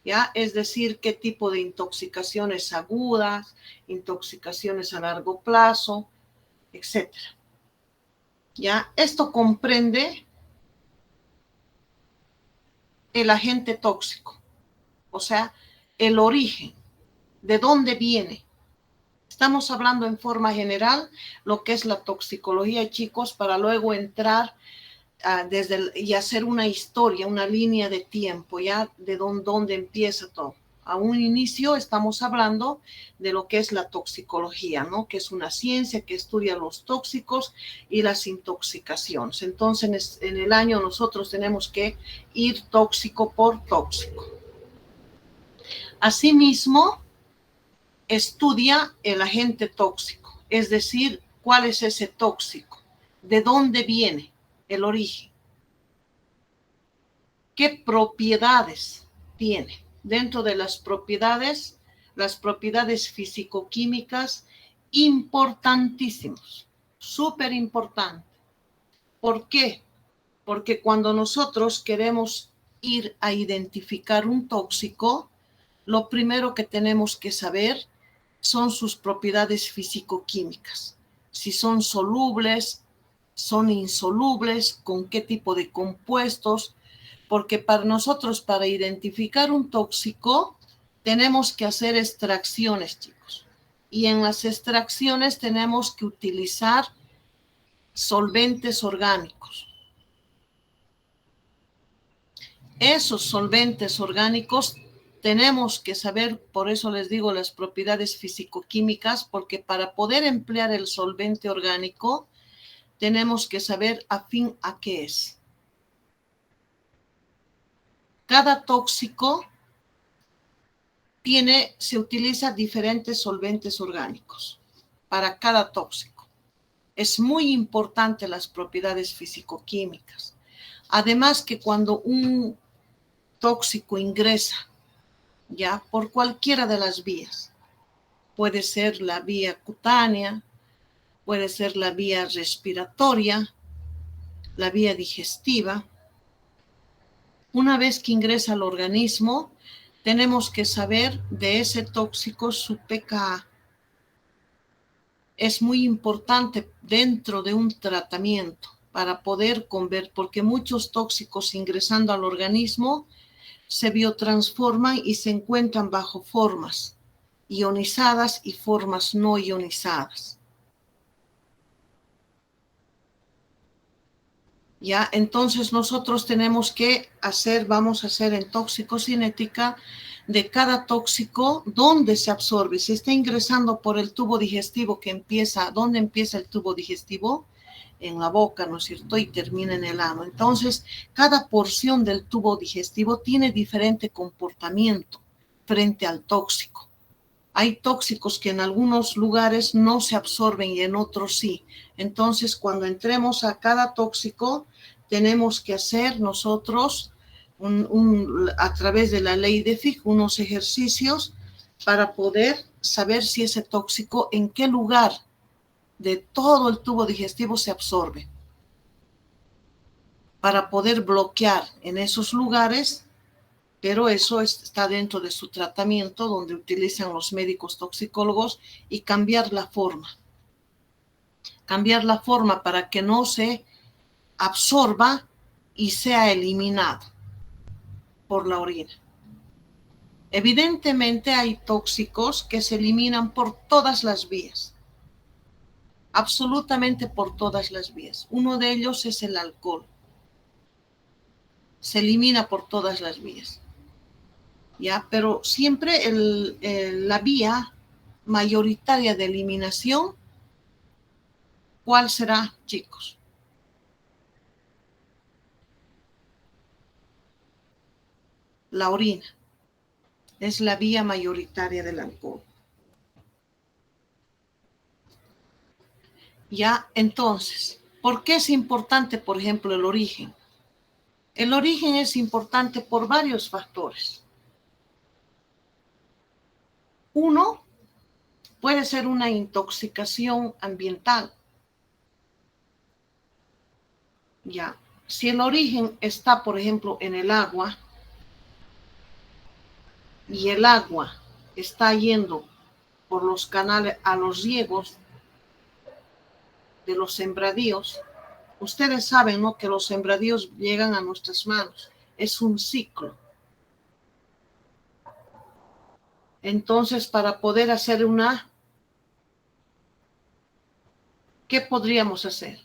¿ya? Es decir, qué tipo de intoxicaciones agudas, intoxicaciones a largo plazo, etcétera. ¿Ya? Esto comprende el agente tóxico, o sea, el origen, de dónde viene. Estamos hablando en forma general lo que es la toxicología, chicos, para luego entrar y hacer una historia, una línea de tiempo, ya de dónde empieza todo. A un inicio estamos hablando de lo que es la toxicología, ¿no? Que es una ciencia que estudia los tóxicos y las intoxicaciones. Entonces, en el año nosotros tenemos que ir tóxico por tóxico. Asimismo, estudia el agente tóxico, es decir, cuál es ese tóxico, de dónde viene el origen, qué propiedades tiene. Dentro de las propiedades físico-químicas importantísimas, súper importante. ¿Por qué? Porque cuando nosotros queremos ir a identificar un tóxico, lo primero que tenemos que saber son sus propiedades físico-químicas. Si son solubles, son insolubles, con qué tipo de compuestos, porque para nosotros, para identificar un tóxico, tenemos que hacer extracciones, chicos. Y en las extracciones tenemos que utilizar solventes orgánicos. Esos solventes orgánicos tenemos que saber, por eso les digo las propiedades físico-químicas, porque para poder emplear el solvente orgánico, tenemos que saber afín a qué es. Cada tóxico se utiliza diferentes solventes orgánicos para cada tóxico. Es muy importante las propiedades físico-químicas. Además que cuando un tóxico ingresa ya por cualquiera de las vías, puede ser la vía cutánea, puede ser la vía respiratoria, la vía digestiva. Una vez que ingresa al organismo, tenemos que saber de ese tóxico su pKa. Es muy importante dentro de un tratamiento para poder convertir, porque muchos tóxicos ingresando al organismo se biotransforman y se encuentran bajo formas ionizadas y formas no ionizadas. ¿Ya? Entonces nosotros tenemos que vamos a hacer en toxicocinética de cada tóxico, dónde se absorbe. Si está ingresando por el tubo digestivo ¿dónde empieza el tubo digestivo? En la boca, ¿no es cierto? Y termina en el ano. Entonces, cada porción del tubo digestivo tiene diferente comportamiento frente al tóxico. Hay tóxicos que en algunos lugares no se absorben y en otros sí. Entonces, cuando entremos a cada tóxico, tenemos que hacer nosotros a través de la ley de Fick unos ejercicios para poder saber si ese tóxico en qué lugar de todo el tubo digestivo se absorbe, para poder bloquear en esos lugares, pero eso está dentro de su tratamiento donde utilizan los médicos toxicólogos, y cambiar la forma para que no se absorba y sea eliminado por la orina. Evidentemente hay tóxicos que se eliminan por todas las vías, absolutamente por todas las vías. Uno de ellos es el alcohol. Se elimina por todas las vías. ¿Ya? Pero siempre la vía mayoritaria de eliminación, ¿cuál será, chicos? La orina. Es la vía mayoritaria del alcohol. ¿Ya? Entonces, ¿por qué es importante, por ejemplo, el origen? El origen es importante por varios factores. Uno, puede ser una intoxicación ambiental. Ya. Si el origen está, por ejemplo, en el agua, y el agua está yendo por los canales a los riegos de los sembradíos, ustedes saben, ¿no?, que los sembradíos llegan a nuestras manos. Es un ciclo. Entonces, para poder hacer ¿qué podríamos hacer?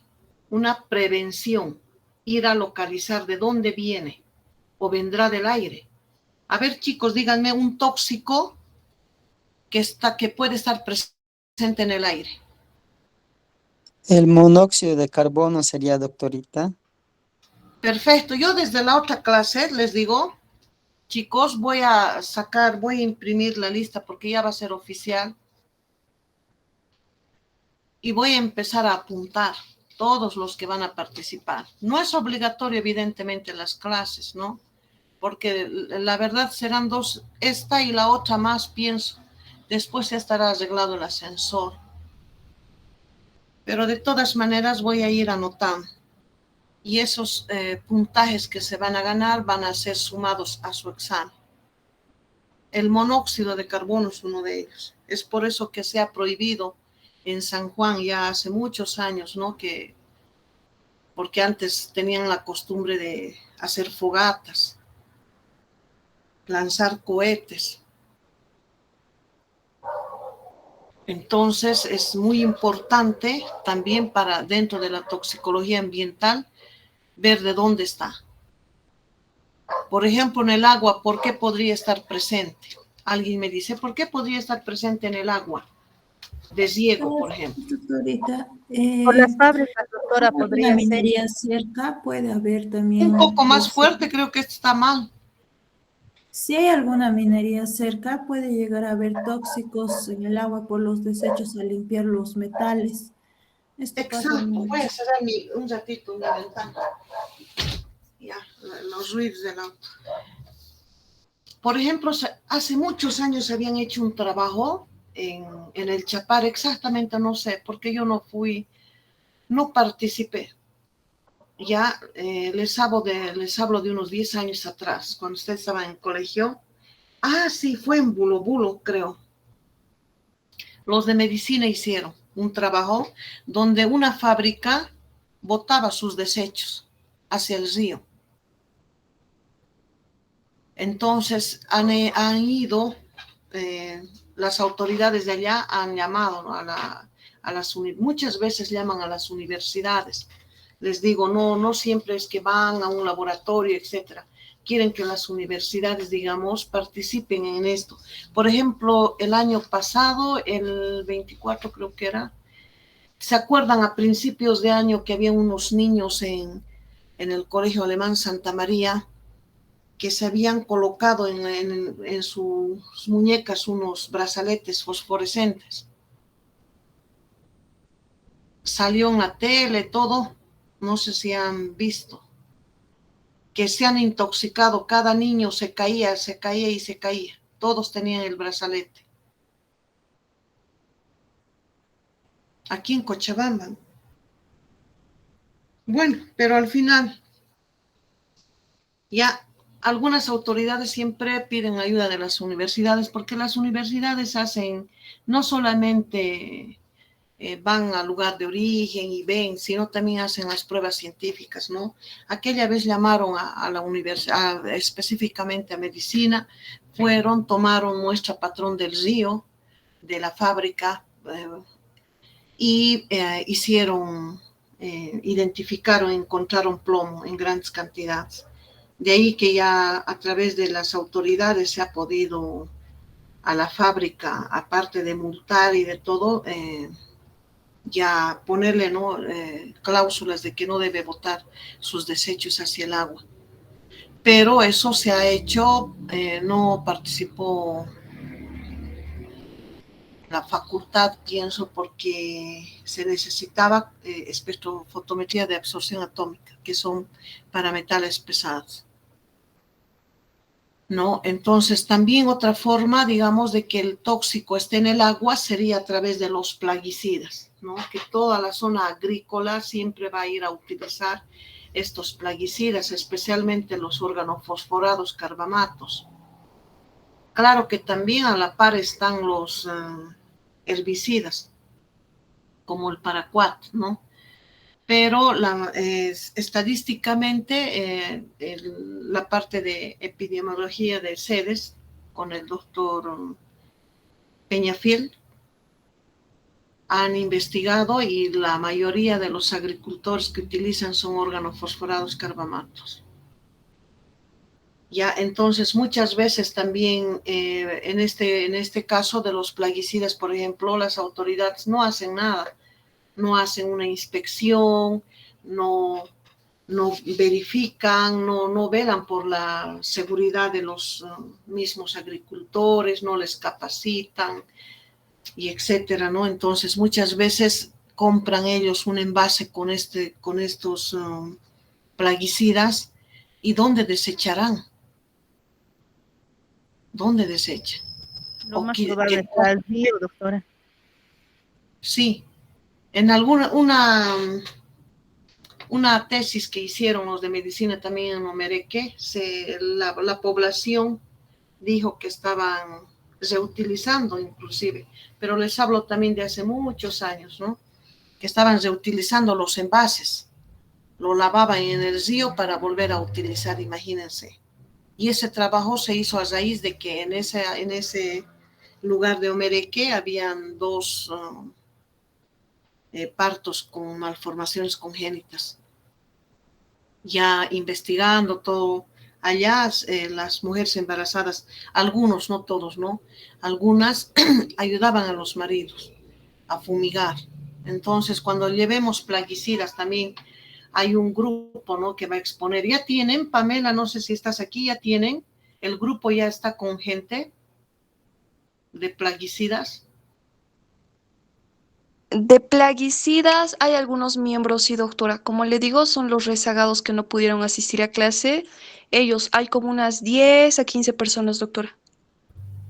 Una prevención, ir a localizar de dónde viene o vendrá del aire. A ver, chicos, díganme un tóxico que puede estar presente en el aire. El monóxido de carbono sería, doctorita. Perfecto. Yo desde la otra clase les digo, chicos, voy a imprimir la lista porque ya va a ser oficial y voy a empezar a apuntar todos los que van a participar. No es obligatorio, evidentemente, las clases, ¿no? Porque la verdad serán dos, esta y la otra más, pienso. Después ya estará arreglado el ascensor. Pero de todas maneras voy a ir anotando. Y esos puntajes que se van a ganar van a ser sumados a su examen. El monóxido de carbono es uno de ellos. Es por eso que se ha prohibido en San Juan ya hace muchos años, ¿no? Porque antes tenían la costumbre de hacer fogatas, lanzar cohetes. Entonces es muy importante también para dentro de la toxicología ambiental ver de dónde está. Por ejemplo, en el agua, ¿por qué podría estar presente? Alguien me dice, ¿por qué podría estar presente en el agua? Deshiego, por ejemplo. Doctorita, Por las fábricas, doctora, una podría ser. minería cerca puede haber Un también poco más fuerte, creo que esto está mal. Si hay alguna minería cerca, puede llegar a haber tóxicos en el agua por los desechos al limpiar los metales. Esto pasa Exacto, voy a cerrar un ratito mi ventana. Ya, los ruidos del auto. Por ejemplo, hace muchos años se habían hecho un trabajo en el Chapar, exactamente no sé, porque yo no participé. Ya les hablo de unos 10 años atrás, cuando usted estaba en colegio. Ah, sí, fue en Bulo Bulo, creo. Los de medicina hicieron un trabajo donde una fábrica botaba sus desechos hacia el río. Entonces han ido, las autoridades de allá han llamado, ¿no?, muchas veces llaman a las universidades. Les digo, no siempre es que van a un laboratorio, etcétera. Quieren que las universidades, digamos, participen en esto. Por ejemplo, el año pasado, el 24 creo que era, ¿se acuerdan a principios de año que había unos niños en el Colegio Alemán Santa María que se habían colocado en sus muñecas unos brazaletes fosforescentes? Salió en la tele, todo, no sé si han visto, que se han intoxicado, cada niño se caía y se caía, todos tenían el brazalete. Aquí en Cochabamba. Bueno, pero al final, ya algunas autoridades siempre piden ayuda de las universidades, porque las universidades hacen no solamente van al lugar de origen y ven, sino también hacen las pruebas científicas, ¿no? Aquella vez llamaron a la universidad, específicamente a medicina, tomaron muestra patrón del río, de la fábrica, y identificaron, encontraron plomo en grandes cantidades. De ahí que ya a través de las autoridades se ha podido a la fábrica, aparte de multar y de todo, ya ponerle, ¿no?, cláusulas de que no debe botar sus desechos hacia el agua. Pero eso se ha hecho, no participó la facultad, pienso, porque se necesitaba espectrofotometría de absorción atómica, que son para metales pesados, ¿no? Entonces, también otra forma, digamos, de que el tóxico esté en el agua sería a través de los plaguicidas, ¿no? Que toda la zona agrícola siempre va a ir a utilizar estos plaguicidas, especialmente los organofosforados carbamatos. Claro que también a la par están los herbicidas, como el paraquat, ¿no? Pero estadísticamente la parte de epidemiología de sedes con el doctor Peñafiel han investigado y la mayoría de los agricultores que utilizan son organofosforados carbamatos. Ya, entonces muchas veces también en este caso de los plaguicidas, por ejemplo, las autoridades no hacen nada, no hacen una inspección, no verifican, no velan por la seguridad de los mismos agricultores, no les capacitan y etcétera, ¿no? Entonces muchas veces compran ellos un envase con estos plaguicidas y ¿dónde desecharán? ¿Dónde desechan? Lo más probable es al río, doctora. Sí, en una tesis que hicieron los de medicina también en Omereque, la población dijo que estaban reutilizando inclusive, pero les hablo también de hace muchos años, ¿no? Que estaban reutilizando los envases, lo lavaban en el río para volver a utilizar, imagínense. Y ese trabajo se hizo a raíz de que en ese lugar de Omereque habían dos partos con malformaciones congénitas. Ya investigando todo allá, las mujeres embarazadas, algunos, no todos, ¿no? Algunas ayudaban a los maridos a fumigar. Entonces, cuando llevemos plaguicidas también hay un grupo, ¿no? Que va a exponer. Ya tienen, Pamela, no sé si estás aquí, ya tienen, el grupo ya está con gente de plaguicidas. De plaguicidas hay algunos miembros, sí, doctora. Como le digo, son los rezagados que no pudieron asistir a clase. Ellos, hay como unas 10 a 15 personas, doctora.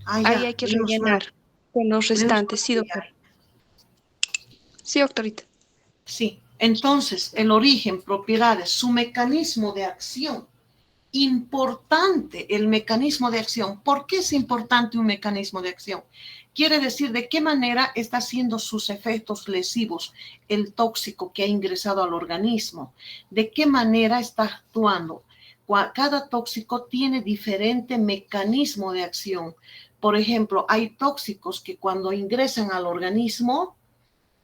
Ah, Ahí ya, hay que menos rellenar mal. con los Menos restantes, sí, mal que doctora. ya. Sí, doctorita. Sí, entonces el origen, propiedades, su mecanismo de acción. Importante el mecanismo de acción. ¿Por qué es importante un mecanismo de acción? Quiere decir de qué manera está haciendo sus efectos lesivos el tóxico que ha ingresado al organismo, de qué manera está actuando. Cada tóxico tiene diferente mecanismo de acción. Por ejemplo, hay tóxicos que cuando ingresan al organismo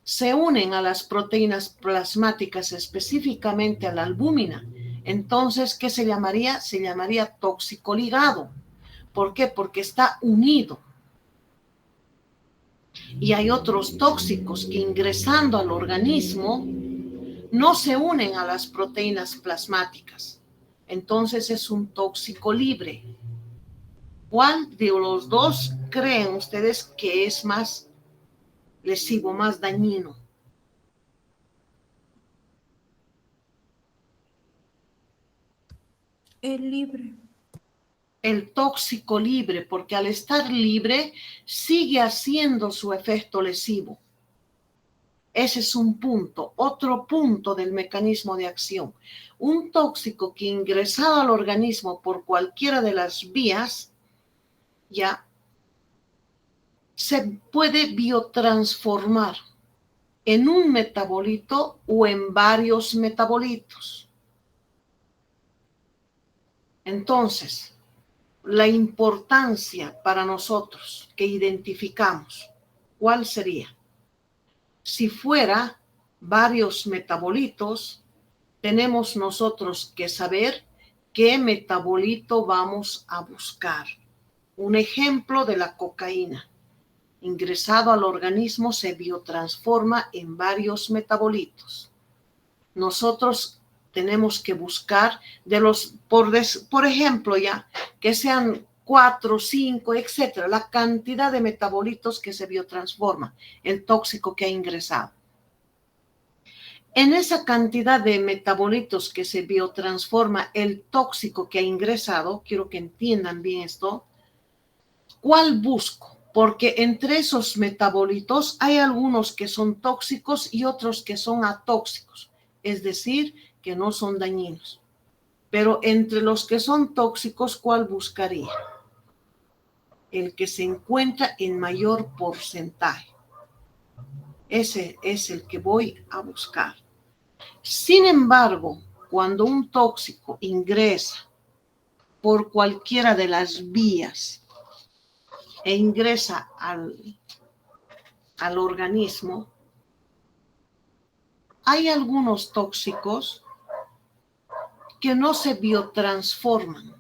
se unen a las proteínas plasmáticas, específicamente a la albúmina. Entonces, ¿qué se llamaría? Se llamaría tóxico ligado. ¿Por qué? Porque está unido. Y hay otros tóxicos que ingresando al organismo no se unen a las proteínas plasmáticas. Entonces es un tóxico libre. ¿Cuál de los dos creen ustedes que es más lesivo, más dañino? El libre. El tóxico libre, porque al estar libre sigue haciendo su efecto lesivo. Ese es un punto, otro punto del mecanismo de acción. Un tóxico que ingresado al organismo por cualquiera de las vías, ya se puede biotransformar en un metabolito o en varios metabolitos. Entonces, la importancia para nosotros que identificamos, ¿cuál sería? Si fuera varios metabolitos, tenemos nosotros que saber qué metabolito vamos a buscar. Un ejemplo de la cocaína. Ingresado al organismo se biotransforma en varios metabolitos. Nosotros tenemos que buscar de los, por ejemplo, ya, que sean 4, 5, etcétera, la cantidad de metabolitos que se biotransforma, el tóxico que ha ingresado. En esa cantidad de metabolitos que se biotransforma el tóxico que ha ingresado, quiero que entiendan bien esto, ¿cuál busco? Porque entre esos metabolitos hay algunos que son tóxicos y otros que son atóxicos, es decir, que no son dañinos. Pero entre los que son tóxicos, ¿cuál buscaría? el que se encuentra en mayor porcentaje. Ese es el que voy a buscar. Sin embargo, cuando un tóxico ingresa por cualquiera de las vías e ingresa al organismo, hay algunos tóxicos que no se biotransforman.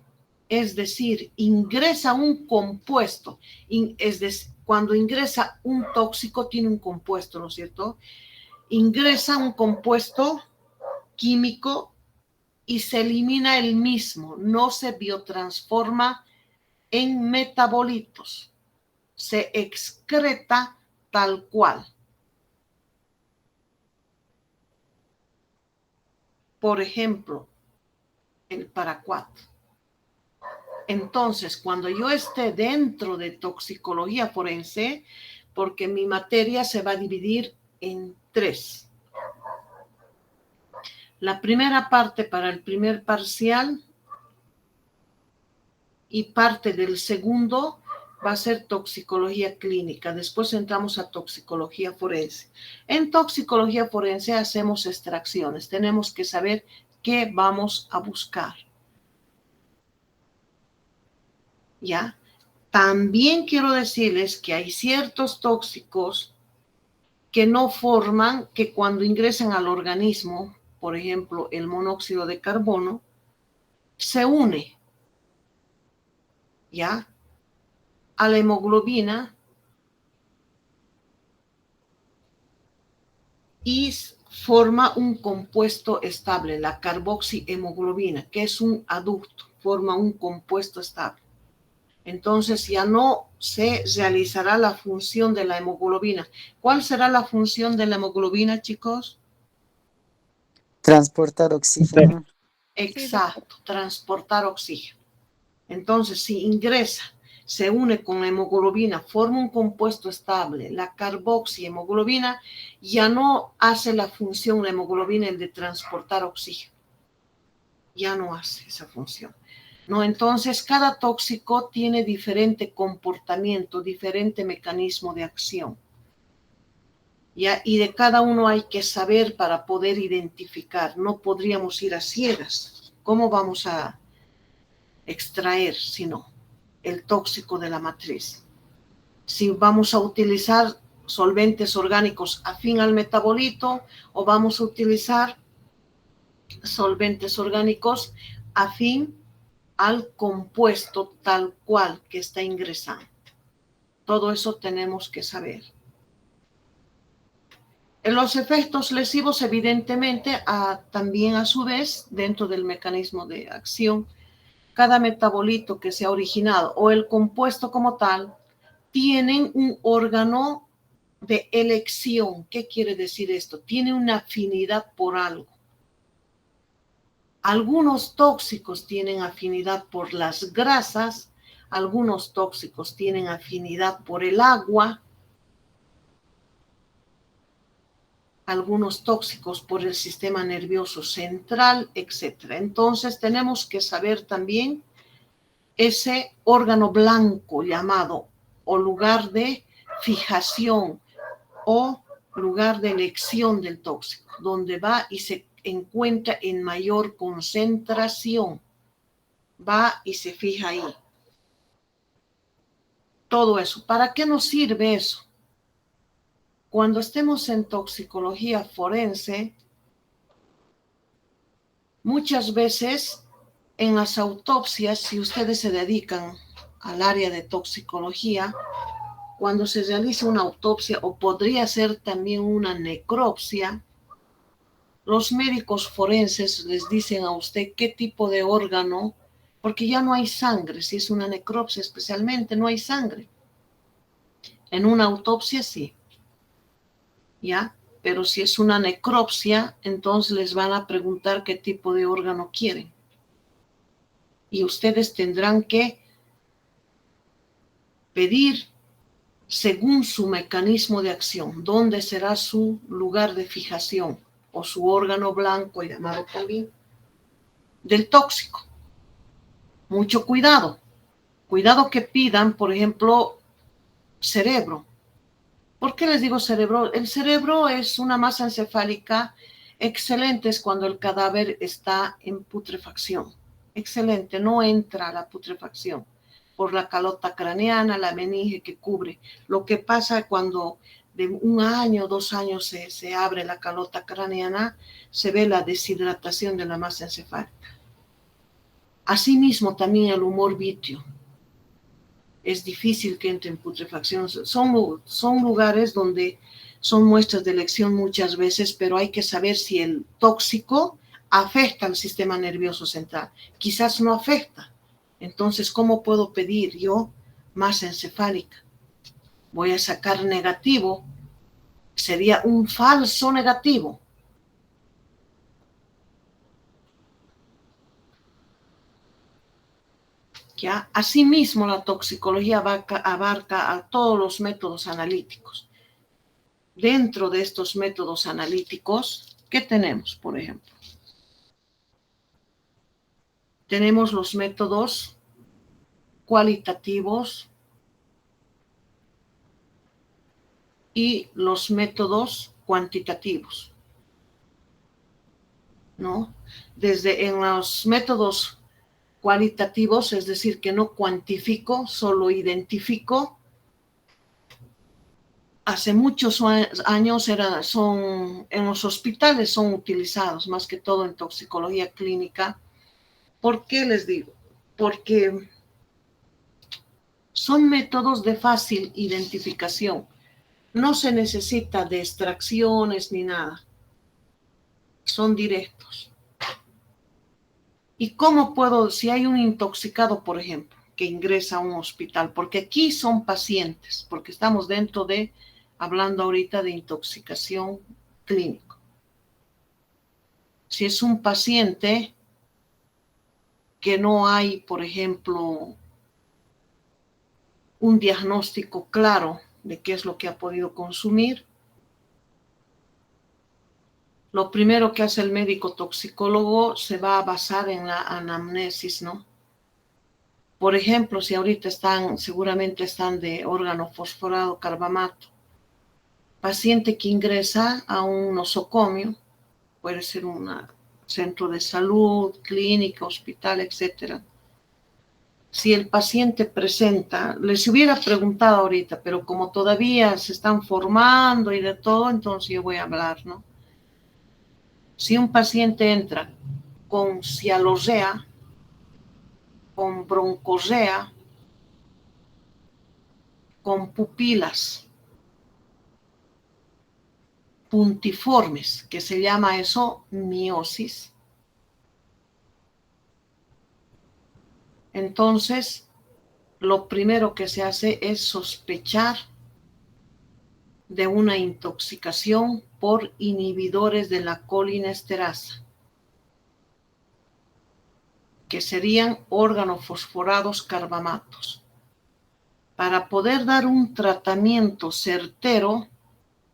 Es decir, ingresa un compuesto. Cuando ingresa un tóxico, tiene un compuesto, ¿no es cierto? Ingresa un compuesto químico y se elimina el mismo. No se biotransforma en metabolitos. Se excreta tal cual. Por ejemplo, el paraquat. Entonces, cuando yo esté dentro de toxicología forense, porque mi materia se va a dividir en 3. La primera parte para el primer parcial y parte del segundo va a ser toxicología clínica. Después entramos a toxicología forense. En toxicología forense hacemos extracciones. Tenemos que saber qué vamos a buscar. ¿Ya? También quiero decirles que hay ciertos tóxicos que no forman, que cuando ingresan al organismo, por ejemplo, el monóxido de carbono, se une, ¿ya?, a la hemoglobina y forma un compuesto estable, la carboxihemoglobina, que es un aducto, forma un compuesto estable. Entonces ya no se realizará la función de la hemoglobina. ¿Cuál será la función de la hemoglobina, chicos? Transportar oxígeno. Exacto, transportar oxígeno. Entonces, si ingresa, se une con la hemoglobina, forma un compuesto estable, la carboxihemoglobina, ya no hace la función la hemoglobina de transportar oxígeno. Ya no hace esa función. ¿No? Entonces, cada tóxico tiene diferente comportamiento, diferente mecanismo de acción. ¿Ya? Y de cada uno hay que saber para poder identificar. No podríamos ir a ciegas. ¿Cómo vamos a extraer, si no, el tóxico de la matriz? Si vamos a utilizar solventes orgánicos afín al metabolito o vamos a utilizar solventes orgánicos afín al compuesto tal cual que está ingresando. Todo eso tenemos que saber. En los efectos lesivos, evidentemente, también a su vez, dentro del mecanismo de acción, cada metabolito que se ha originado o el compuesto como tal, tienen un órgano de elección. ¿Qué quiere decir esto? Tiene una afinidad por algo. Algunos tóxicos tienen afinidad por las grasas, algunos tóxicos tienen afinidad por el agua, algunos tóxicos por el sistema nervioso central, etc. Entonces tenemos que saber también ese órgano blanco llamado o lugar de fijación o lugar de elección del tóxico, donde va y se encuentra en mayor concentración, va y se fija ahí. Todo eso. ¿Para qué nos sirve eso? Cuando estemos en toxicología forense, muchas veces en las autopsias, si ustedes se dedican al área de toxicología, cuando se realiza una autopsia o podría ser también una necropsia, los médicos forenses les dicen a usted qué tipo de órgano, porque ya no hay sangre. Si es una necropsia especialmente, no hay sangre. En una autopsia sí, ¿ya? Pero si es una necropsia, entonces les van a preguntar qué tipo de órgano quieren. Y ustedes tendrán que pedir según su mecanismo de acción, dónde será su lugar de fijación o su órgano blanco, llamado también, del tóxico. Mucho cuidado, Cuidado que pidan, por ejemplo, cerebro. ¿Por qué les digo cerebro? El cerebro es una masa encefálica excelente es cuando el cadáver está en putrefacción. Excelente, no entra la putrefacción por la calota craneana, la meninge que cubre. Lo que pasa cuando de 1 año, 2 años se abre la calota craneana, se ve la deshidratación de la masa encefálica. Asimismo, también el humor vítreo. Es difícil que entre en putrefacción. Son lugares donde son muestras de elección muchas veces, pero hay que saber si el tóxico afecta al sistema nervioso central. Quizás no afecta. Entonces, ¿cómo puedo pedir yo masa encefálica? Voy a sacar negativo. Sería un falso negativo. ¿Ya? Asimismo, la toxicología abarca a todos los métodos analíticos. Dentro de estos métodos analíticos, ¿qué tenemos, por ejemplo? Tenemos los métodos cualitativos y los métodos cuantitativos, ¿no? Desde en los métodos cualitativos, es decir, que no cuantifico, solo identifico. Hace muchos años en los hospitales son utilizados, más que todo en toxicología clínica. ¿Por qué les digo? Porque son métodos de fácil identificación. No se necesita de extracciones ni nada. Son directos. ¿Y cómo puedo, si hay un intoxicado, por ejemplo, que ingresa a un hospital? Porque aquí son pacientes, porque estamos hablando ahorita de intoxicación clínica. Si es un paciente que no hay, por ejemplo, un diagnóstico claro de qué es lo que ha podido consumir, lo primero que hace el médico toxicólogo se va a basar en la anamnesis, ¿no? Por ejemplo, si ahorita seguramente están de órgano fosforado carbamato, paciente que ingresa a un nosocomio, puede ser un centro de salud, clínica, hospital, etc. Si el paciente presenta, les hubiera preguntado ahorita, pero como todavía se están formando y de todo, entonces yo voy a hablar, ¿no? Si un paciente entra con cialorrea, con broncorrea, con pupilas puntiformes, que se llama eso miosis, entonces lo primero que se hace es sospechar de una intoxicación por inhibidores de la colinesterasa, que serían organofosforados carbamatos. Para poder dar un tratamiento certero,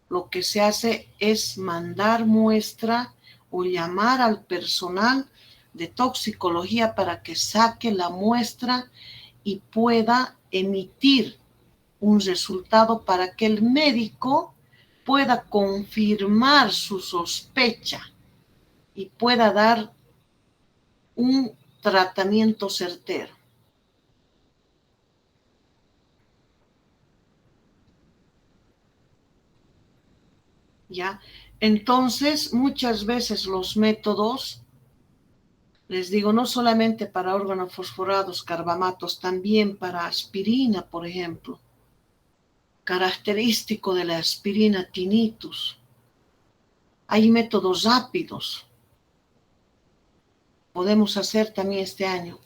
lo que se hace es mandar muestra o llamar al personal de toxicología para que saque la muestra y pueda emitir un resultado para que el médico pueda confirmar su sospecha y pueda dar un tratamiento certero. ¿Ya? Entonces, muchas veces los métodos, les digo, no solamente para organofosforados, carbamatos, también para aspirina, por ejemplo. Característico de la aspirina, tinnitus. Hay métodos rápidos. Podemos hacer también este año.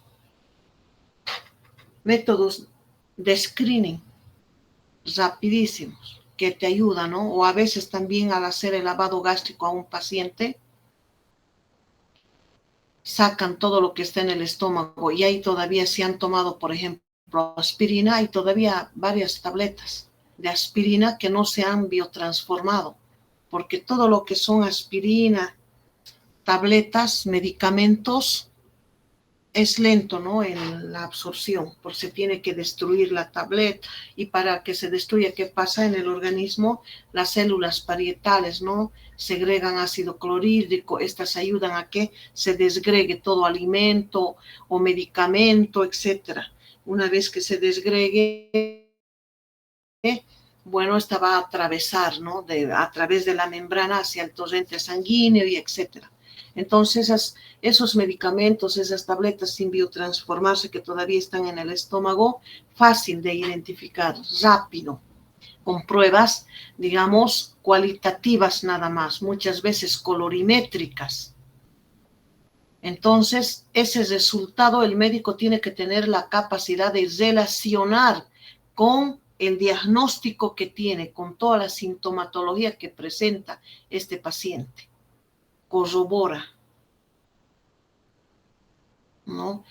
Métodos de screening rapidísimos que te ayudan, ¿no? O a veces también al hacer el lavado gástrico a un paciente, sacan todo lo que está en el estómago y ahí todavía si han tomado, por ejemplo, aspirina, hay todavía varias tabletas de aspirina que no se han biotransformado, porque todo lo que son aspirina, tabletas, medicamentos, es lento, ¿no? En la absorción, porque se tiene que destruir la tableta, y para que se destruya, ¿qué pasa en el organismo? Las células parietales, ¿no? Segregan ácido clorhídrico, estas ayudan a que se desgregue todo alimento o medicamento, etcétera. Una vez que se desgregue, bueno, esta va a atravesar, ¿no? A través de la membrana hacia el torrente sanguíneo y etcétera. Entonces, esos medicamentos, esas tabletas sin biotransformarse que todavía están en el estómago, fácil de identificar, rápido, con pruebas, digamos, cualitativas nada más, muchas veces colorimétricas. Entonces, ese resultado el médico tiene que tener la capacidad de relacionar con el diagnóstico que tiene, con toda la sintomatología que presenta este paciente. Corrobora, ¿no?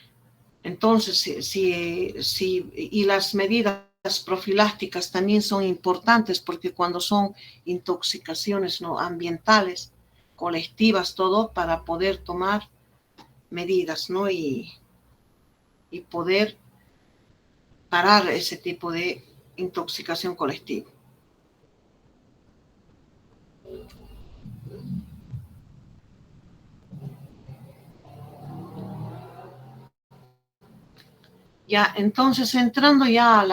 Entonces, y las medidas profilácticas también son importantes, porque cuando son intoxicaciones, ¿no?, ambientales, colectivas, todo, para poder tomar medidas, ¿no? Y poder parar ese tipo de intoxicación colectiva. Ya, entonces, entrando ya a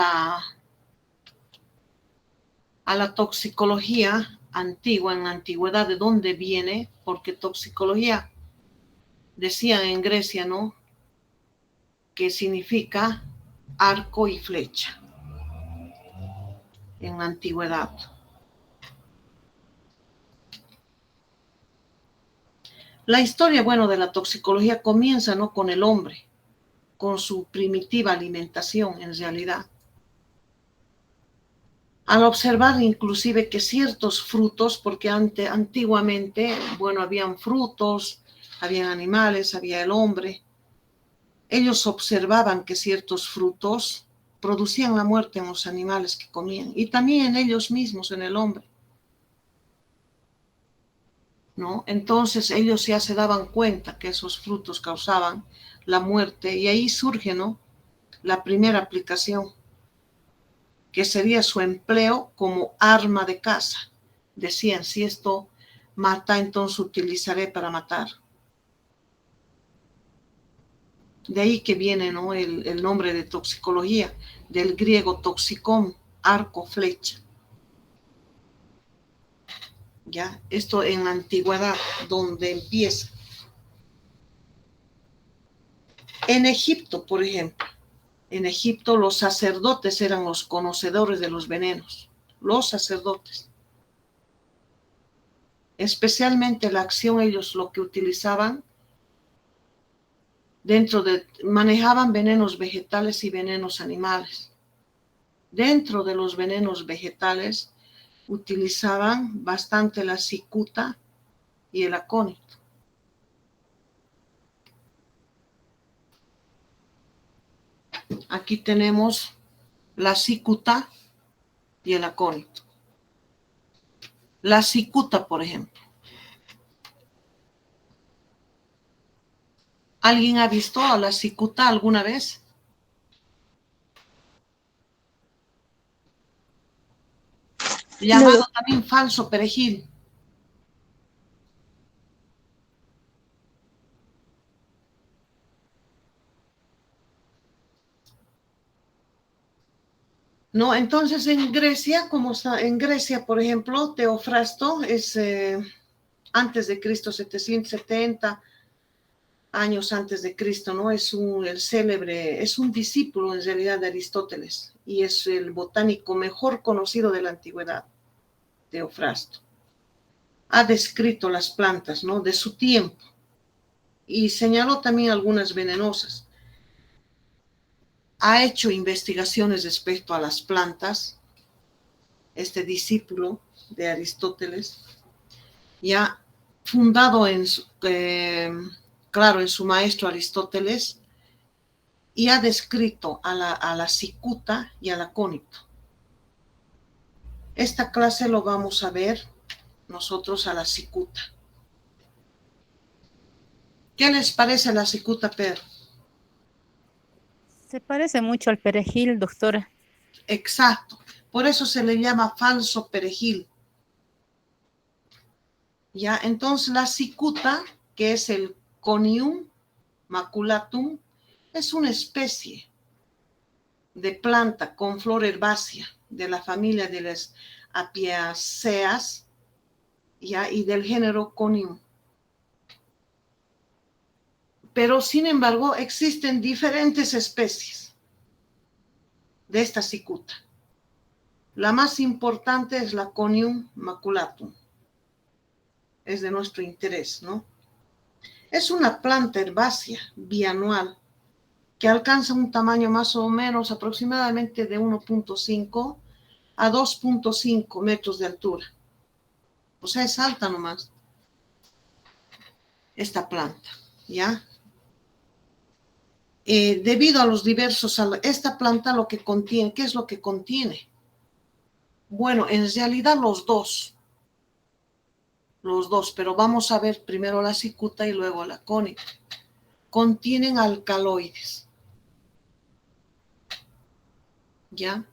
la toxicología antigua, en la antigüedad, ¿de dónde viene? Porque toxicología, decían en Grecia, ¿no?, que significa arco y flecha, en la antigüedad. La historia, bueno, de la toxicología comienza, ¿no?, con el hombre, con su primitiva alimentación, en realidad. Al observar inclusive que ciertos frutos, porque antiguamente, bueno, habían frutos, habían animales, había el hombre, ellos observaban que ciertos frutos producían la muerte en los animales que comían, y también en ellos mismos, en el hombre, ¿no? Entonces ellos ya se daban cuenta que esos frutos causaban la muerte, y ahí surge, ¿no?, la primera aplicación, que sería su empleo como arma de caza. Decían, si esto mata, entonces utilizaré para matar. De ahí que viene, ¿no?, el nombre de toxicología, del griego toxicón, arco, flecha. ¿Ya? Esto en la antigüedad, donde empieza. En Egipto, por ejemplo, en Egipto los sacerdotes eran los conocedores de los venenos, los sacerdotes. Especialmente la acción, ellos lo que utilizaban, manejaban venenos vegetales y venenos animales. Dentro de los venenos vegetales utilizaban bastante la cicuta y el acónito. Aquí tenemos la cicuta y el acónito. La cicuta, por ejemplo. ¿Alguien ha visto a la cicuta alguna vez? Llamado también falso perejil. No, entonces en Grecia, en Grecia, por ejemplo, Teofrasto es antes de Cristo, 770 años antes de Cristo, ¿no? Es un discípulo en realidad de Aristóteles, y es el botánico mejor conocido de la antigüedad, Teofrasto. Ha descrito las plantas, ¿no?, de su tiempo, y señaló también algunas venenosas. Ha hecho investigaciones respecto a las plantas, este discípulo de Aristóteles, y ha fundado en su maestro Aristóteles, y ha descrito a la cicuta y al acónito. Esta clase lo vamos a ver nosotros a la cicuta. ¿Qué les parece la cicuta, Pedro? Se parece mucho al perejil, doctora. Exacto. Por eso se le llama falso perejil. Ya, entonces la cicuta, que es el Conium maculatum, es una especie de planta con flor herbácea de la familia de las apiaceas, ya, y del género Conium. Pero sin embargo existen diferentes especies de esta cicuta. La más importante es la Conium maculatum. Es de nuestro interés, ¿no? Es una planta herbácea bianual que alcanza un tamaño más o menos aproximadamente de 1.5 a 2.5 metros de altura. O sea, es alta nomás esta planta, ¿ya? Debido a los diversos, esta planta lo que contiene, ¿qué es lo que contiene? Bueno, en realidad los dos, pero vamos a ver primero la cicuta y luego la cónica. Contienen alcaloides, ¿ya?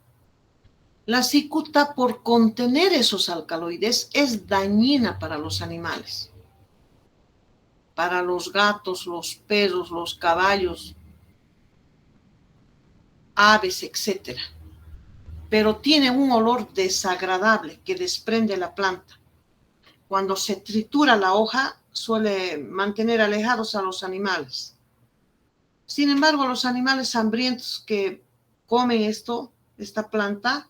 La cicuta, por contener esos alcaloides, es dañina para los animales, para los gatos, los perros, los caballos, aves, etc. Pero tiene un olor desagradable que desprende la planta. Cuando se tritura la hoja, suele mantener alejados a los animales. Sin embargo, los animales hambrientos que comen esta planta,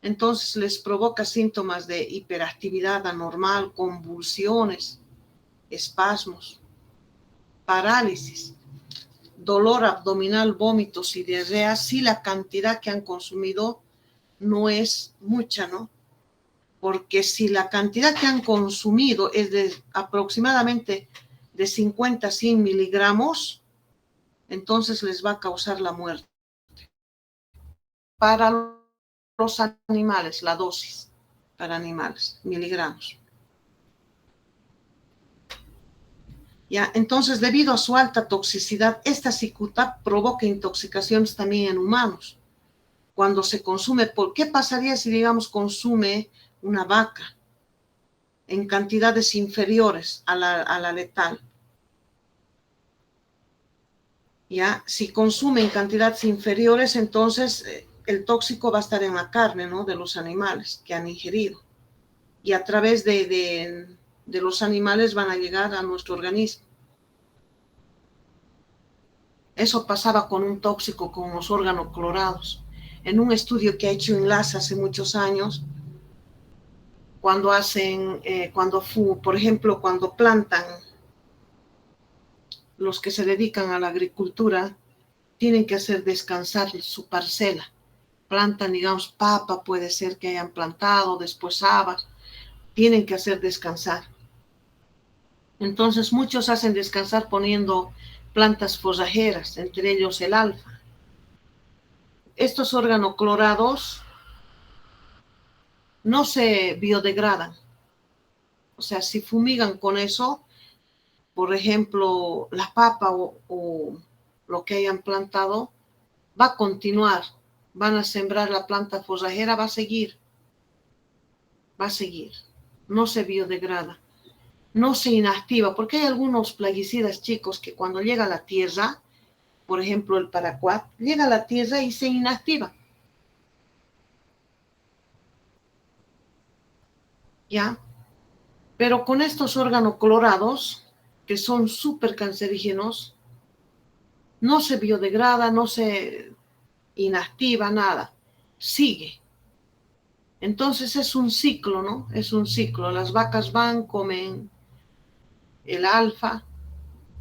entonces les provoca síntomas de hiperactividad anormal, convulsiones, espasmos, parálisis, dolor abdominal, vómitos y diarrea, si la cantidad que han consumido no es mucha, ¿no? Porque si la cantidad que han consumido es de aproximadamente de 50 a 100 miligramos, entonces les va a causar la muerte. Para los animales, la dosis para animales, miligramos. Ya, entonces, debido a su alta toxicidad, esta cicuta provoca intoxicaciones también en humanos. Cuando se consume, ¿qué pasaría si, digamos, consume una vaca en cantidades inferiores a la letal? Ya, si consume en cantidades inferiores, entonces el tóxico va a estar en la carne, ¿no?, de los animales que han ingerido. Y a través de los animales van a llegar a nuestro organismo. Eso pasaba con un tóxico con los órganos clorados. En un estudio que ha hecho Enlace hace muchos años, por ejemplo, cuando plantan, los que se dedican a la agricultura, tienen que hacer descansar su parcela. Plantan, digamos, papa, puede ser que hayan plantado, después habas, tienen que hacer descansar. Entonces muchos hacen descansar poniendo plantas forrajeras, entre ellos el alfa. Estos organoclorados no se biodegradan. O sea, si fumigan con eso, por ejemplo, la papa o lo que hayan plantado, va a continuar. Van a sembrar la planta forrajera, va a seguir. No se biodegrada. No se inactiva, porque hay algunos plaguicidas, chicos, que cuando llega a la tierra, por ejemplo el paraquat, llega a la tierra y se inactiva. ¿Ya? Pero con estos organoclorados, que son súper cancerígenos, no se biodegrada, no se inactiva, nada. Sigue. Entonces es un ciclo, ¿no? Es un ciclo. Las vacas van, comen el alfa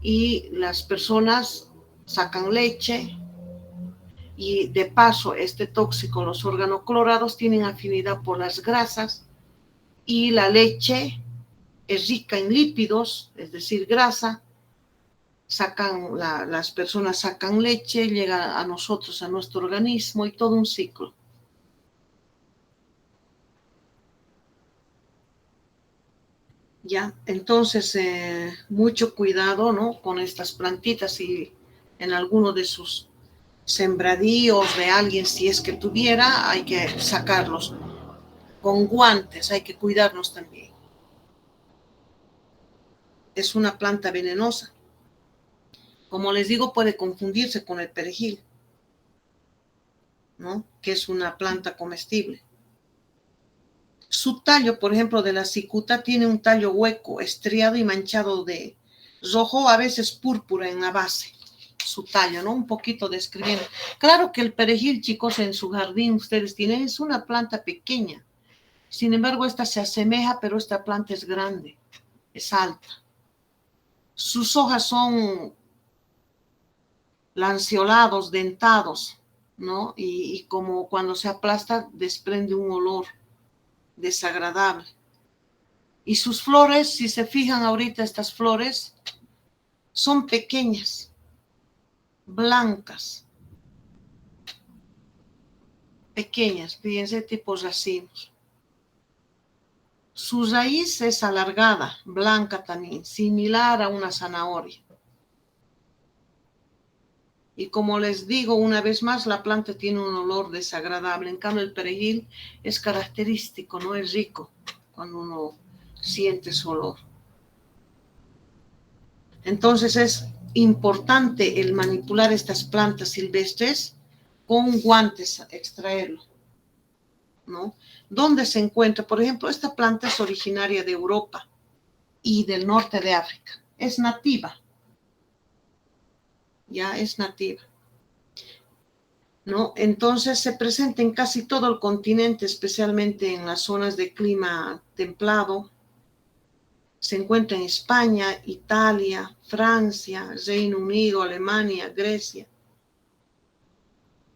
y las personas sacan leche y de paso este tóxico, los organoclorados tienen afinidad por las grasas y la leche es rica en lípidos, es decir, grasa. Las personas sacan leche, llega a nosotros, a nuestro organismo y todo un ciclo. Ya, entonces mucho cuidado, ¿no?, con estas plantitas y en alguno de sus sembradíos de alguien, si es que tuviera, hay que sacarlos. Con guantes, hay que cuidarnos también. Es una planta venenosa. Como les digo, puede confundirse con el perejil, ¿no? Que es una planta comestible. Su tallo, por ejemplo, de la cicuta, tiene un tallo hueco, estriado y manchado de rojo, a veces púrpura en la base. Su tallo, ¿no? Un poquito describiendo. Claro que el perejil, chicos, en su jardín ustedes tienen, es una planta pequeña. Sin embargo, esta se asemeja, pero esta planta es grande, es alta. Sus hojas son lanceolados, dentados, ¿no? Y como cuando se aplasta, desprende un olor desagradable. Y sus flores, si se fijan ahorita, estas flores son pequeñas, blancas, pequeñas, fíjense, tipo racimos. Su raíz es alargada, blanca también, similar a una zanahoria. Y como les digo una vez más, la planta tiene un olor desagradable. En cambio, el perejil es característico, no es rico cuando uno siente su olor. Entonces es importante el manipular estas plantas silvestres con guantes, extraerlo, ¿no? ¿Dónde se encuentra? Por ejemplo, esta planta es originaria de Europa y del norte de África. Es nativa. Ya es nativa, ¿no? Entonces se presenta en casi todo el continente, especialmente en las zonas de clima templado. Se encuentra en España, Italia, Francia, Reino Unido, Alemania, Grecia.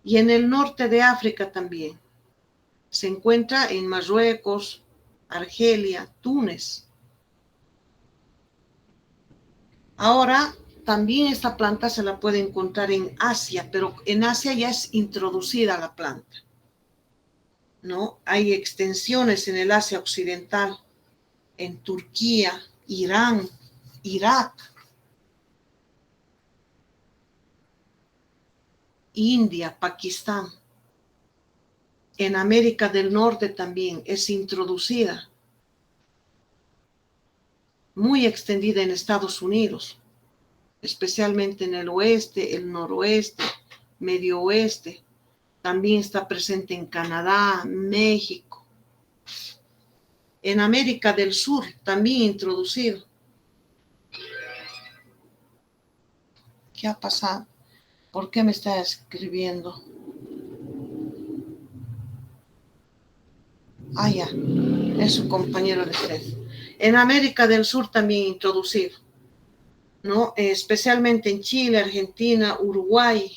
Y en el norte de África también. Se encuentra en Marruecos, Argelia, Túnez. Ahora, también esta planta se la puede encontrar en Asia, pero en Asia ya es introducida la planta, ¿no? Hay extensiones en el Asia Occidental, en Turquía, Irán, Irak, India, Pakistán. En América del Norte también es introducida, muy extendida en Estados Unidos, especialmente en el oeste, el noroeste, medio oeste. También está presente en Canadá, México. En América del Sur también introducido. ¿Qué ha pasado? ¿Por qué me está escribiendo? Ah, ya, es su compañero de usted. En América del Sur también introducido, ¿no? Especialmente en Chile, Argentina, Uruguay,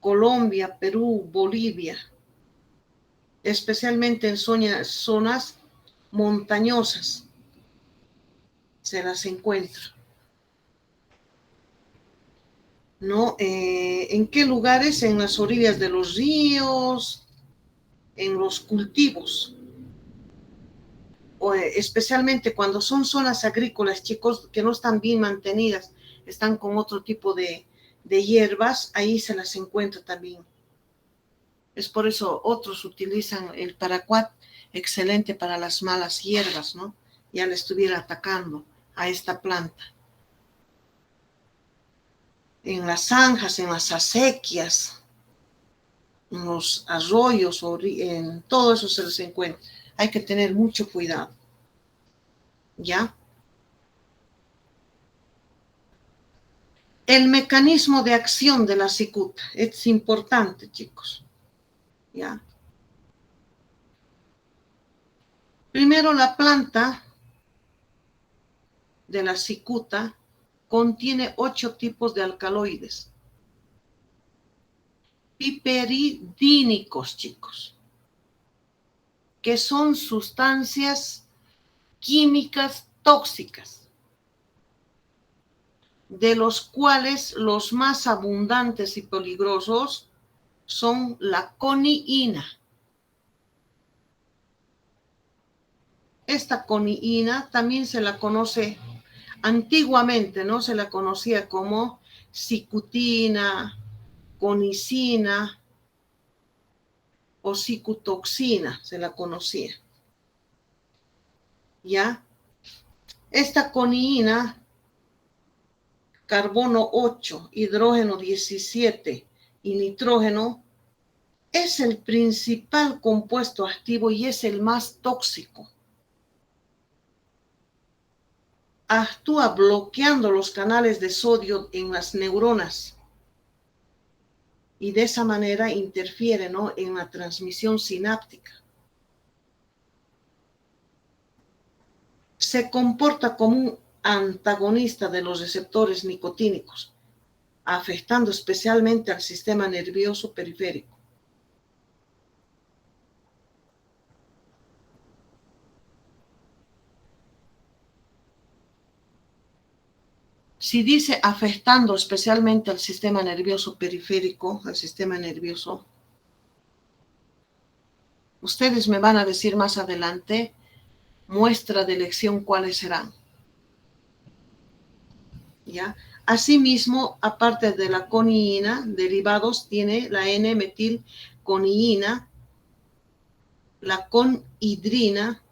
Colombia, Perú, Bolivia, especialmente en zonas montañosas se las encuentra, ¿no? ¿En qué lugares? En las orillas de los ríos, en los cultivos, especialmente cuando son zonas agrícolas, chicos, que no están bien mantenidas, están con otro tipo de hierbas, ahí se las encuentra también. Es por eso otros utilizan el paraquat, excelente para las malas hierbas, ¿no? Ya le estuviera atacando a esta planta. En las zanjas, en las acequias, en los arroyos, en todo eso se les encuentra. Hay que tener mucho cuidado. ¿Ya? El mecanismo de acción de la cicuta es importante, chicos. ¿Ya? Primero, la planta de la cicuta contiene 8 tipos de alcaloides. Piperidínicos, chicos, que son sustancias químicas tóxicas, de los cuales los más abundantes y peligrosos son la coniina. Esta coniina también se la conoce antiguamente, ¿no? Se la conocía como cicutina, conicina o cicutoxina, se la conocía. ¿Ya? Esta coniina, carbono 8, hidrógeno 17 y nitrógeno, es el principal compuesto activo y es el más tóxico. Actúa bloqueando los canales de sodio en las neuronas y de esa manera interfiere, ¿no?, en la transmisión sináptica. Se comporta como un antagonista de los receptores nicotínicos, afectando especialmente al sistema nervioso periférico. Si dice afectando especialmente al sistema nervioso periférico, al sistema nervioso, ustedes me van a decir más adelante muestra de elección cuáles serán. ¿Ya? Asimismo, aparte de la coniina, derivados tiene la N-metilconiina, la conhidrina,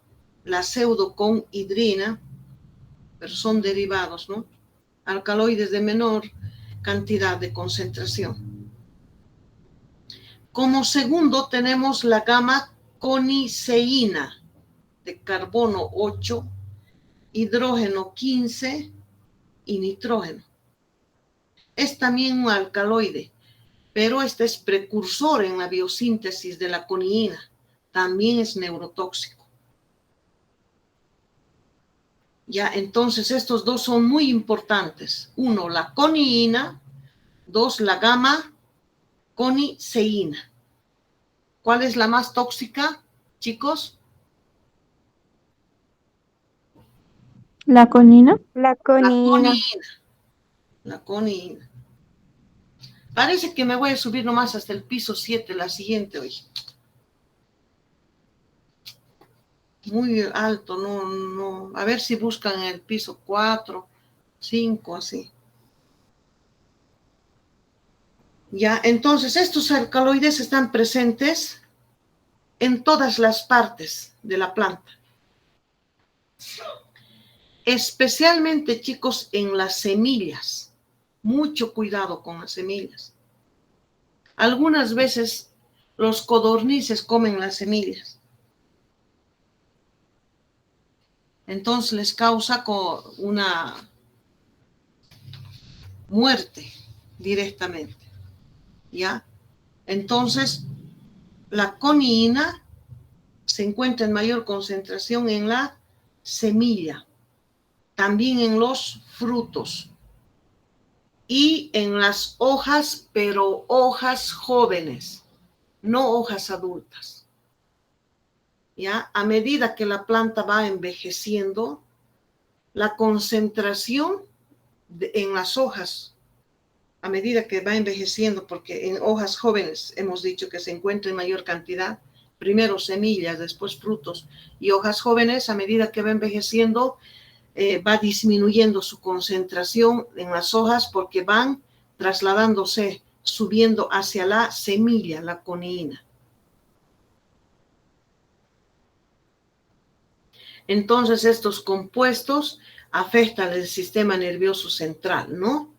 la pseudoconhidrina, pero son derivados, ¿no? Alcaloides de menor cantidad de concentración. Como segundo tenemos la gamma coniceína de carbono 8, hidrógeno 15 y nitrógeno. Es también un alcaloide, pero este es precursor en la biosíntesis de la coniina. También es neurotóxico. Ya, entonces estos dos son muy importantes. Uno, la coniina. Dos, la gamma coniceína. ¿Cuál es la más tóxica, chicos? La conina. La conina. La coniina. Parece que me voy a subir nomás hasta el piso 7, la siguiente hoy. Muy alto, no. A ver si buscan el piso 4, 5, así. Ya, entonces estos alcaloides están presentes en todas las partes de la planta. Especialmente, chicos, en las semillas. Mucho cuidado con las semillas. Algunas veces los codornices comen las semillas. Entonces les causa una muerte directamente. ¿Ya? Entonces, la coniina se encuentra en mayor concentración en la semilla, también en los frutos y en las hojas, pero hojas jóvenes, no hojas adultas. ¿Ya? A medida que la planta va envejeciendo, la concentración en las hojas, a medida que va envejeciendo, porque en hojas jóvenes hemos dicho que se encuentra en mayor cantidad, primero semillas, después frutos, y hojas jóvenes, a medida que va envejeciendo, va disminuyendo su concentración en las hojas porque van trasladándose, subiendo hacia la semilla, la coniina. Entonces, estos compuestos afectan el sistema nervioso central, ¿no?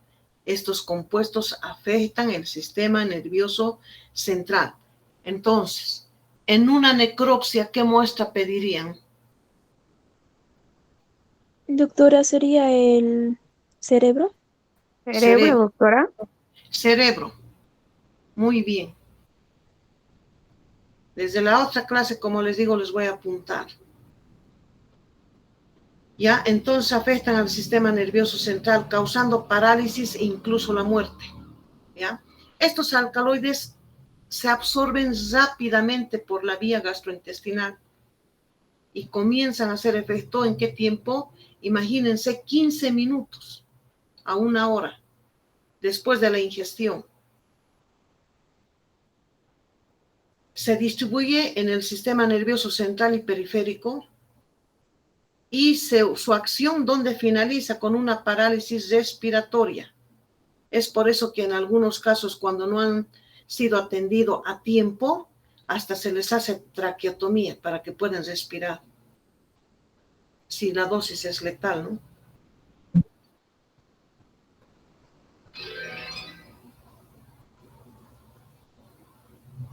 Estos compuestos afectan el sistema nervioso central. Entonces, en una necropsia, ¿qué muestra pedirían? Doctora, ¿sería el cerebro? Cerebro, doctora. Cerebro. Muy bien. Desde la otra clase, como les digo, les voy a apuntar. ¿Ya? Entonces afectan al sistema nervioso central, causando parálisis e incluso la muerte. ¿Ya? Estos alcaloides se absorben rápidamente por la vía gastrointestinal y comienzan a hacer efecto ¿en qué tiempo? Imagínense 15 minutos a 1 hora después de la ingestión. Se distribuye en el sistema nervioso central y periférico y su acción donde finaliza con una parálisis respiratoria. Es por eso que en algunos casos, cuando no han sido atendidos a tiempo, hasta se les hace traqueotomía para que puedan respirar. Si la dosis es letal, ¿no?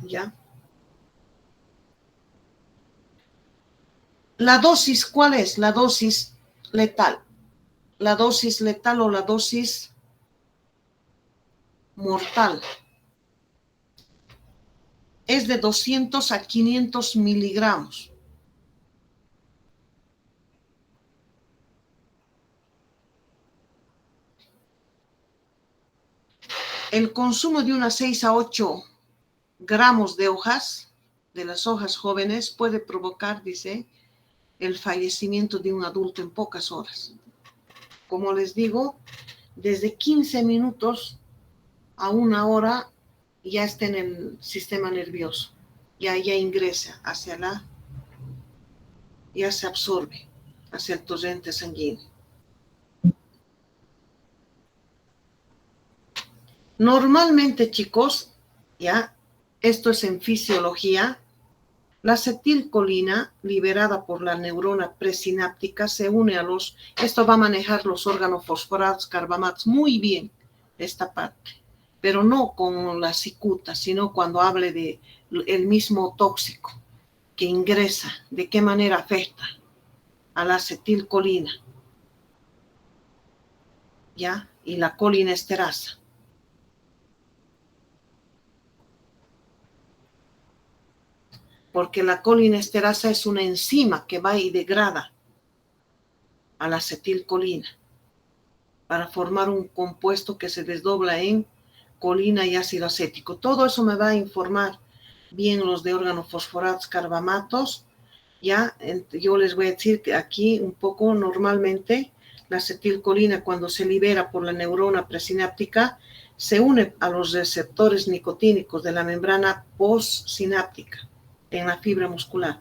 ¿Ya? La dosis, ¿cuál es? La dosis letal. La dosis letal o la dosis mortal es de 200 a 500 miligramos. El consumo de unas 6 a 8 gramos de hojas, de las hojas jóvenes, puede provocar, dice, el fallecimiento de un adulto en pocas horas. Como les digo, desde 15 minutos a 1 hora ya está en el sistema nervioso, ya ingresa ya se absorbe hacia el torrente sanguíneo. Normalmente, chicos, ya, esto es en fisiología, la acetilcolina liberada por la neurona presináptica se une a esto va a manejar los órganos fosforados, carbamatos, muy bien esta parte, pero no con la cicuta, sino cuando hable de el mismo tóxico que ingresa, de qué manera afecta a la acetilcolina, ¿ya? Y la colinesterasa. Porque la colinesterasa es una enzima que va y degrada a la acetilcolina para formar un compuesto que se desdobla en colina y ácido acético. Todo eso me va a informar bien los de órganos fosforados, carbamatos. Ya, yo les voy a decir que aquí un poco normalmente la acetilcolina cuando se libera por la neurona presináptica se une a los receptores nicotínicos de la membrana postsináptica en la fibra muscular.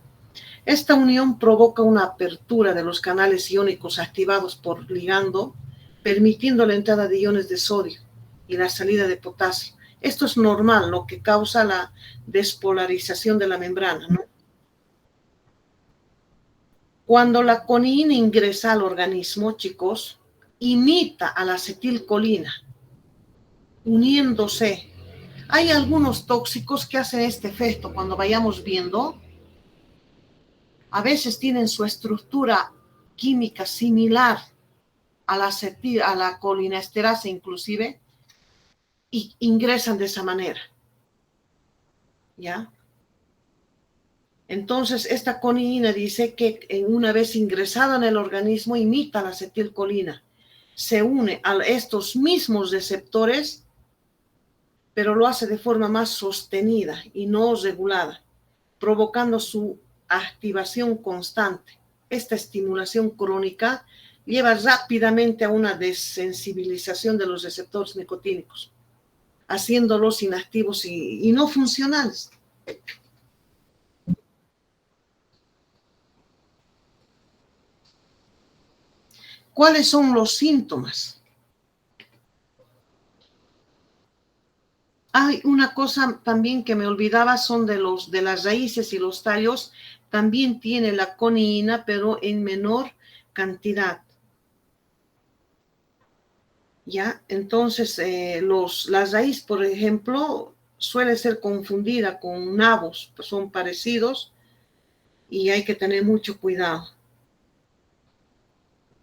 Esta unión provoca una apertura de los canales iónicos activados por ligando, permitiendo la entrada de iones de sodio y la salida de potasio. Esto es normal, lo que causa la despolarización de la membrana, ¿no? Cuando la coniina ingresa al organismo, chicos, imita a la acetilcolina, uniéndose. Hay algunos tóxicos que hacen este efecto cuando vayamos viendo. A veces tienen su estructura química similar a la colinesterasa inclusive y ingresan de esa manera. ¿Ya? Entonces, esta coniina dice que una vez ingresada en el organismo imita la acetilcolina. Se une a estos mismos receptores, pero lo hace de forma más sostenida y no regulada, provocando su activación constante. Esta estimulación crónica lleva rápidamente a una desensibilización de los receptores nicotínicos, haciéndolos inactivos y no funcionales. ¿Cuáles son los síntomas? Hay una cosa también que me olvidaba, son de las raíces y los tallos. También tiene la coniina, pero en menor cantidad. ¿Ya? Entonces, la raíz, por ejemplo, suele ser confundida con nabos, pues son parecidos y hay que tener mucho cuidado.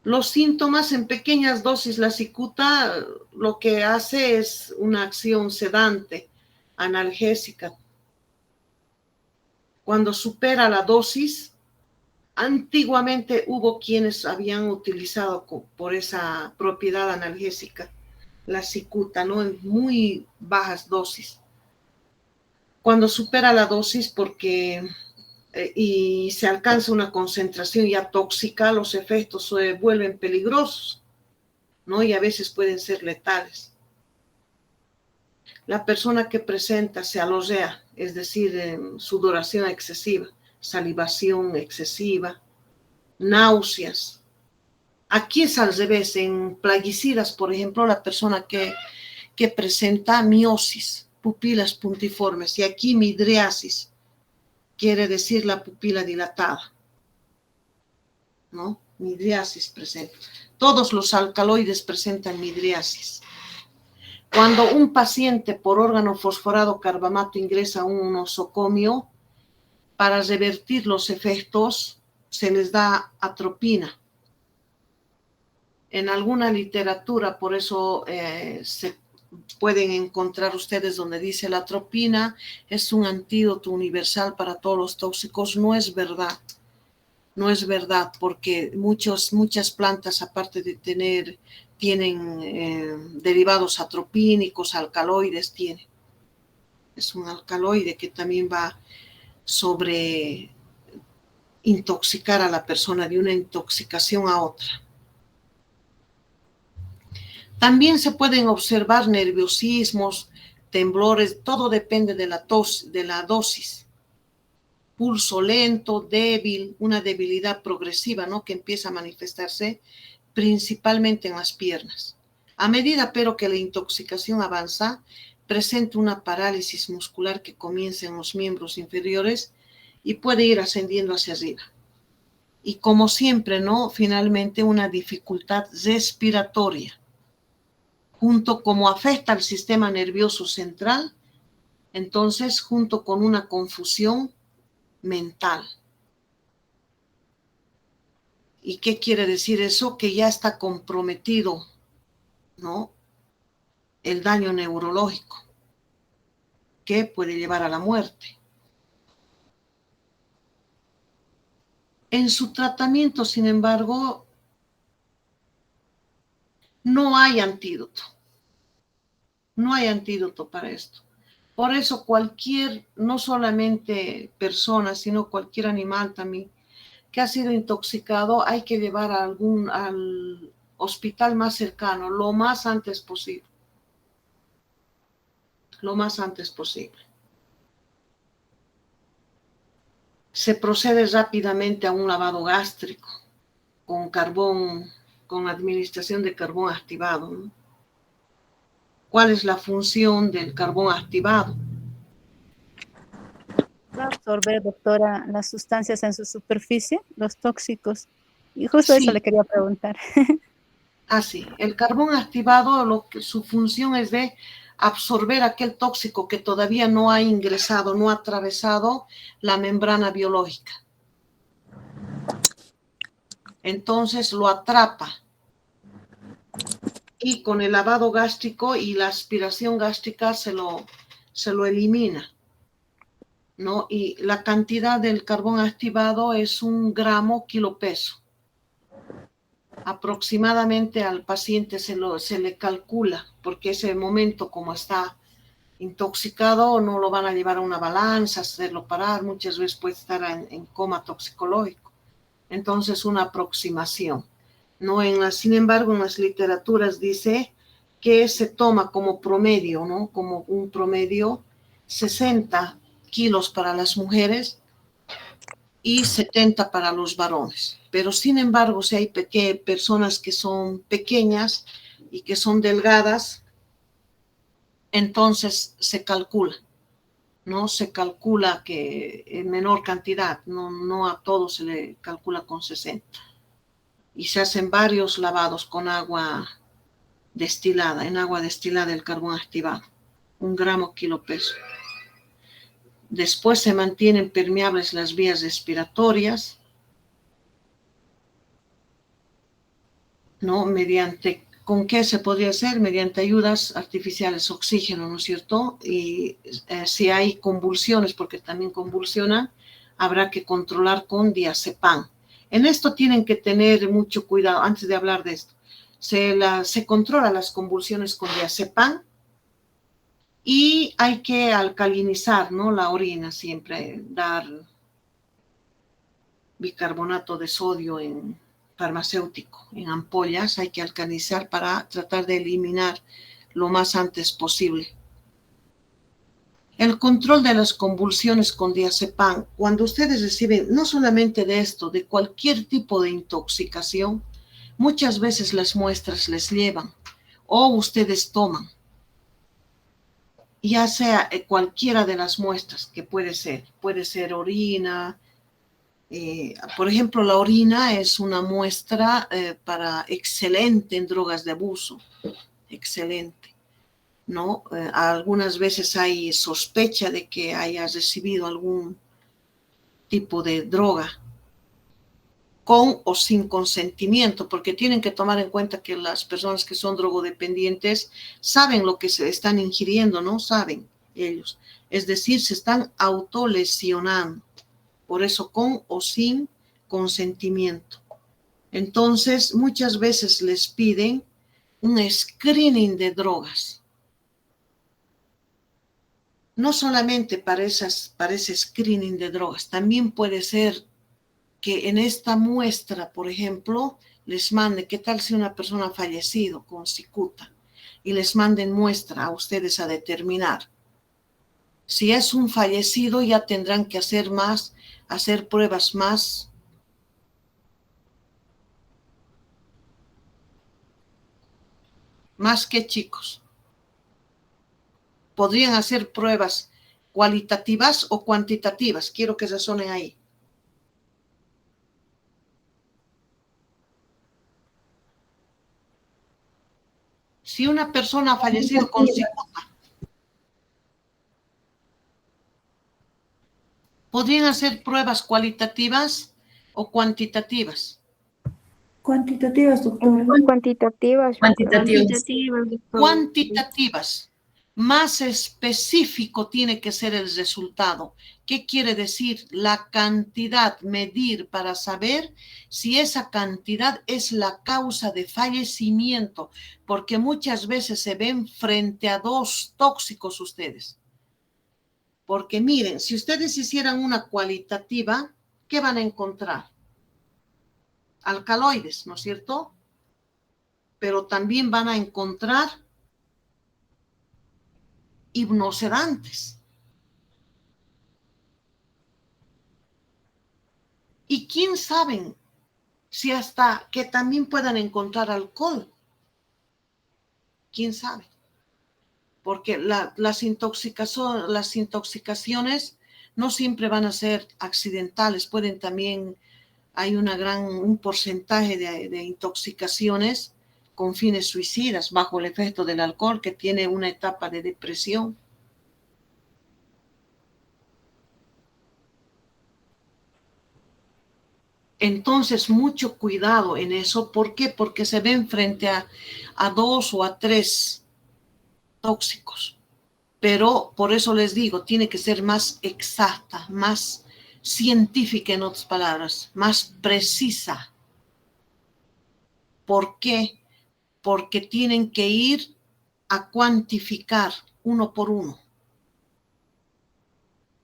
Los síntomas en pequeñas dosis, la cicuta lo que hace es una acción sedante, analgésica. Cuando supera la dosis, antiguamente hubo quienes habían utilizado por esa propiedad analgésica la cicuta, ¿no? En muy bajas dosis. Cuando supera la dosis y se alcanza una concentración ya tóxica, los efectos se vuelven peligrosos, ¿no? Y a veces pueden ser letales. La persona que presenta cealorrea, es decir, sudoración excesiva, salivación excesiva, náuseas. Aquí es al revés, en plaguicidas, por ejemplo, la persona que que presenta miosis, pupilas puntiformes, y aquí midriasis, quiere decir la pupila dilatada, ¿no? Midriasis presenta. Todos los alcaloides presentan midriasis. Cuando un paciente por órgano fosforado carbamato ingresa a un nosocomio, para revertir los efectos se les da atropina. En alguna literatura, por eso se pueden encontrar ustedes donde dice la atropina es un antídoto universal para todos los tóxicos. No es verdad. No es verdad, porque muchas plantas, aparte de tienen derivados atropínicos, alcaloides tienen. Es un alcaloide que también va sobre intoxicar a la persona de una intoxicación a otra. También se pueden observar nerviosismos, temblores, todo depende de la dosis. Pulso lento, débil, una debilidad progresiva, ¿no? Que empieza a manifestarse principalmente en las piernas. A medida, pero, que la intoxicación avanza, presenta una parálisis muscular que comienza en los miembros inferiores y puede ir ascendiendo hacia arriba. Y como siempre, ¿no? Finalmente, una dificultad respiratoria. Junto como afecta al sistema nervioso central, entonces, junto con una confusión mental. ¿Y qué quiere decir eso? Que ya está comprometido, ¿no? El daño neurológico, que puede llevar a la muerte. En su tratamiento, sin embargo, no hay antídoto. No hay antídoto para esto. Por eso no solamente persona, sino cualquier animal también, que ha sido intoxicado, hay que llevar al hospital más cercano, lo más antes posible. Lo más antes posible. Se procede rápidamente a un lavado gástrico con carbón, con administración de carbón activado, ¿no? ¿Cuál es la función del carbón activado? Va a absorber, doctora, las sustancias en su superficie, los tóxicos. Y justo Sí. eso le quería preguntar. Así, el carbón activado, su función es de absorber aquel tóxico que todavía no ha ingresado, no ha atravesado la membrana biológica. Entonces lo atrapa. Y con el lavado gástrico y la aspiración gástrica se lo elimina, ¿no? Y la cantidad del carbón activado es 1 gramo kilopeso. Aproximadamente al paciente se le calcula, porque ese momento, como está intoxicado, no lo van a llevar a una balanza, hacerlo parar, muchas veces puede estar en coma toxicológico. Entonces, una aproximación. No, sin embargo, en las literaturas dice que se toma como promedio, ¿no? Como un promedio 60 kilos para las mujeres y 70 para los varones. Pero sin embargo, si hay personas que son pequeñas y que son delgadas, entonces se calcula, ¿no? Se calcula que en menor cantidad, no a todos se le calcula con 60. Y se hacen varios lavados con agua destilada, en agua destilada el carbón activado, 1 gramo kilopeso. Después se mantienen permeables las vías respiratorias, ¿no? ¿Con qué se podría hacer? Mediante ayudas artificiales, oxígeno, ¿no es cierto? Y si hay convulsiones, porque también convulsionan, habrá que controlar con diazepam. En esto tienen que tener mucho cuidado. Antes de hablar de esto, se controla las convulsiones con diazepam y hay que alcalinizar, ¿no? La orina siempre, dar bicarbonato de sodio en farmacéutico, en ampollas, hay que alcalinizar para tratar de eliminar lo más antes posible. El control de las convulsiones con diazepam, cuando ustedes reciben, no solamente de esto, de cualquier tipo de intoxicación, muchas veces las muestras les llevan o ustedes toman, ya sea cualquiera de las muestras que puede ser orina. Por ejemplo, la orina es una muestra para excelente en drogas de abuso, excelente, ¿no? Algunas veces hay sospecha de que haya recibido algún tipo de droga con o sin consentimiento, porque tienen que tomar en cuenta que las personas que son drogodependientes saben lo que se están ingiriendo, ¿no? Saben ellos. Es decir, se están autolesionando. Por eso, con o sin consentimiento. Entonces, muchas veces les piden un screening de drogas. No solamente para ese screening de drogas, también puede ser que en esta muestra, por ejemplo, les mande, ¿qué tal si una persona ha fallecido con cicuta? Y les manden muestra a ustedes a determinar. Si es un fallecido, ya tendrán que hacer pruebas más que chicos. Podrían hacer pruebas cualitativas o cuantitativas. Quiero que razonen ahí. Si una persona ha fallecido con cicuta, podrían hacer pruebas cualitativas o cuantitativas. Cuantitativas, doctora. Cuantitativas, yo creo. Cuantitativas, doctora. Cuantitativas. Más específico tiene que ser el resultado. ¿Qué quiere decir? La cantidad, medir para saber si esa cantidad es la causa de fallecimiento, porque muchas veces se ven frente a dos tóxicos ustedes. Porque miren, si ustedes hicieran una cualitativa, ¿qué van a encontrar? Alcaloides, ¿no es cierto? Pero también van a encontrar hipnosedantes. Y quién sabe si hasta que también puedan encontrar alcohol. ¿Quién sabe? Porque las intoxicaciones no siempre van a ser accidentales, pueden también, hay un porcentaje de intoxicaciones con fines suicidas bajo el efecto del alcohol que tiene una etapa de depresión. Entonces, mucho cuidado en eso. ¿Por qué? Porque se ven frente a 2 o a 3 tóxicos. Pero por eso les digo, tiene que ser más exacta, más científica, en otras palabras, más precisa. ¿Por qué? Porque tienen que ir a cuantificar uno por uno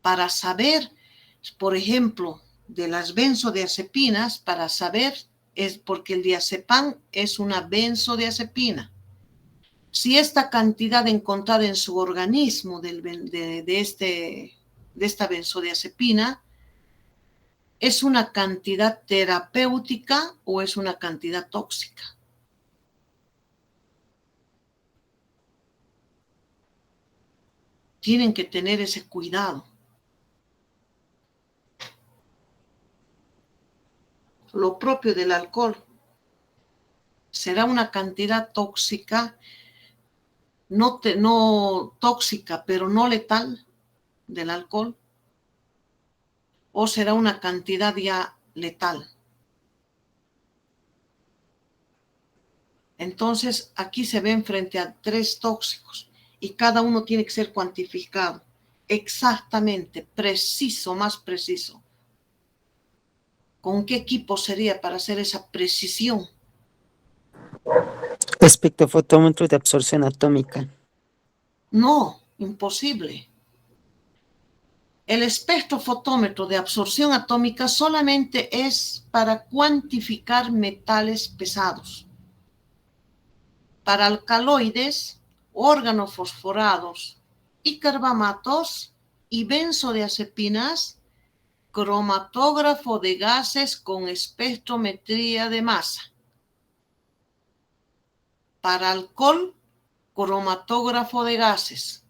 para saber, por ejemplo, de las benzodiazepinas, para saber, es porque el diazepam es una benzodiazepina. Si esta cantidad encontrada en su organismo de esta benzodiazepina es una cantidad terapéutica o es una cantidad tóxica. Tienen que tener ese cuidado. Lo propio del alcohol. Será una cantidad tóxica, no tóxica, pero no letal del alcohol. O será una cantidad ya letal. Entonces, aquí se ven frente a 3 tóxicos y cada uno tiene que ser cuantificado exactamente, preciso, más preciso. ¿Con qué equipo sería para hacer esa precisión? Espectrofotómetro de absorción atómica. No, imposible. El espectrofotómetro de absorción atómica solamente es para cuantificar metales pesados. Para alcaloides, organofosforados y carbamatos y benzodiazepinas, cromatógrafo de gases con espectrometría de masa. Para alcohol, cromatógrafo de gases,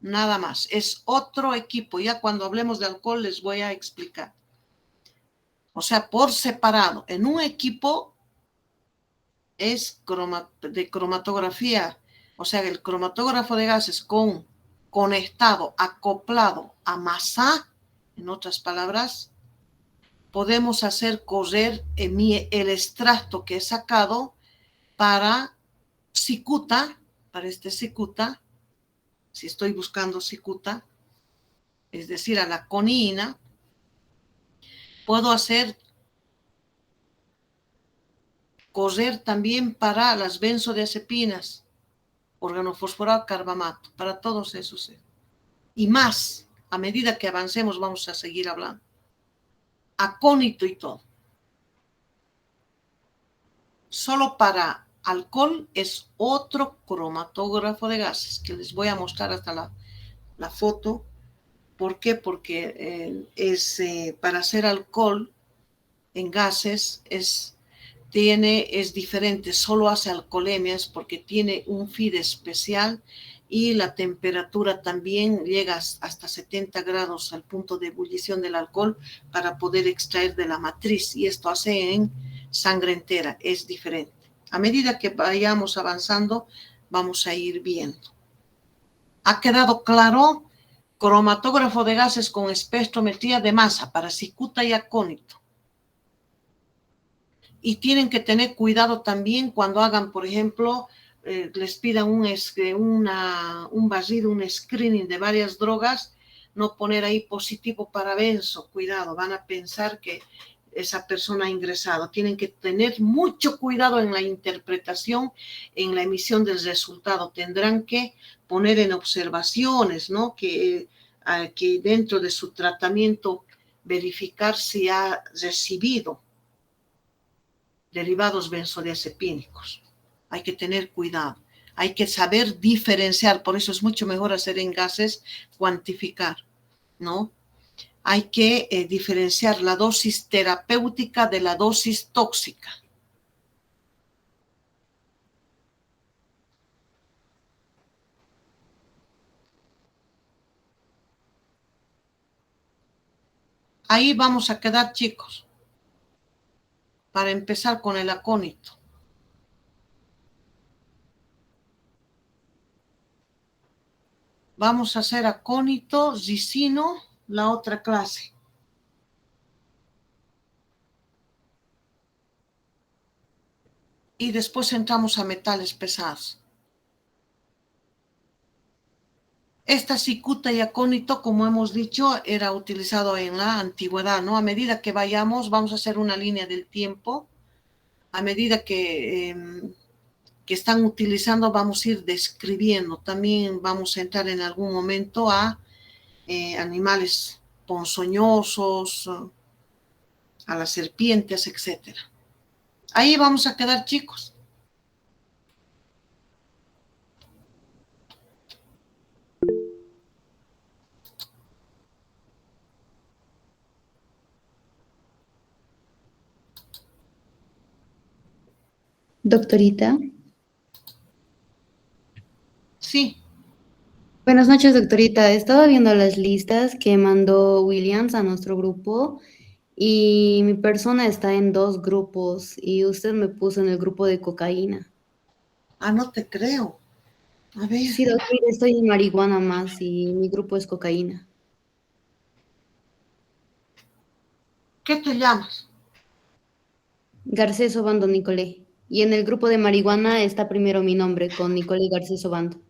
nada más. Es otro equipo. Ya cuando hablemos de alcohol les voy a explicar. O sea, por separado. En un equipo es de cromatografía. O sea, el cromatógrafo de gases conectado, acoplado a masa, en otras palabras, podemos hacer correr el extracto que he sacado para cicuta, para este cicuta, si estoy buscando cicuta, es decir, a la conina, puedo hacer correr también para las benzodiazepinas, organofosforado carbamato, para todos esos. Y más, a medida que avancemos vamos a seguir hablando. Acónito y todo. Solo para alcohol es otro cromatógrafo de gases, que les voy a mostrar hasta la foto. ¿Por qué? Porque para hacer alcohol en gases es diferente, solo hace alcoholemias porque tiene un feed especial y la temperatura también llega hasta 70 grados al punto de ebullición del alcohol para poder extraer de la matriz, y esto hace en sangre entera, es diferente. A medida que vayamos avanzando, vamos a ir viendo. ¿Ha quedado claro? Cromatógrafo de gases con espectrometría de masa para cicuta y acónito. Y tienen que tener cuidado también cuando hagan, por ejemplo, les pidan un barrido, un screening de varias drogas, no poner ahí positivo para benzo. Cuidado, van a pensar que esa persona ha ingresado. Tienen que tener mucho cuidado en la interpretación, en la emisión del resultado. Tendrán que poner en observaciones, ¿no? Que dentro de su tratamiento verificar si ha recibido derivados benzodiazepínicos. Hay que tener cuidado. Hay que saber diferenciar. Por eso es mucho mejor hacer en gases, cuantificar, ¿no? Hay que diferenciar la dosis terapéutica de la dosis tóxica. Ahí vamos a quedar, chicos, para empezar con el acónito. Vamos a hacer acónito, ricino, la otra clase. Y después entramos a metales pesados. Esta cicuta y acónito, como hemos dicho, era utilizado en la antigüedad, ¿no? A medida que vayamos, vamos a hacer una línea del tiempo. A medida que están utilizando, vamos a ir describiendo. También vamos a entrar en algún momento a animales ponzoñosos, a las serpientes, etc. Ahí vamos a quedar, chicos. Doctorita. Sí. Buenas noches, doctorita. Estaba viendo las listas que mandó Williams a nuestro grupo y mi persona está en 2 grupos y usted me puso en el grupo de cocaína. Ah, no te creo. A ver. Sí, doctorita, estoy en marihuana más y mi grupo es cocaína. ¿Qué te llamas? Garcés Obando Nicolé. Y en el grupo de marihuana está primero mi nombre, con Nicolé Garcés Obando.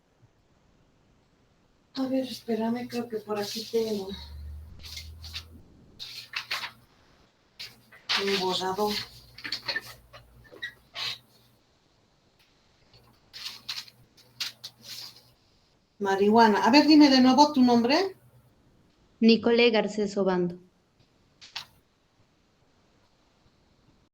A ver, espérame, creo que por aquí tengo un borrador. Marihuana. A ver, dime de nuevo tu nombre. Nicolé Garcés Obando.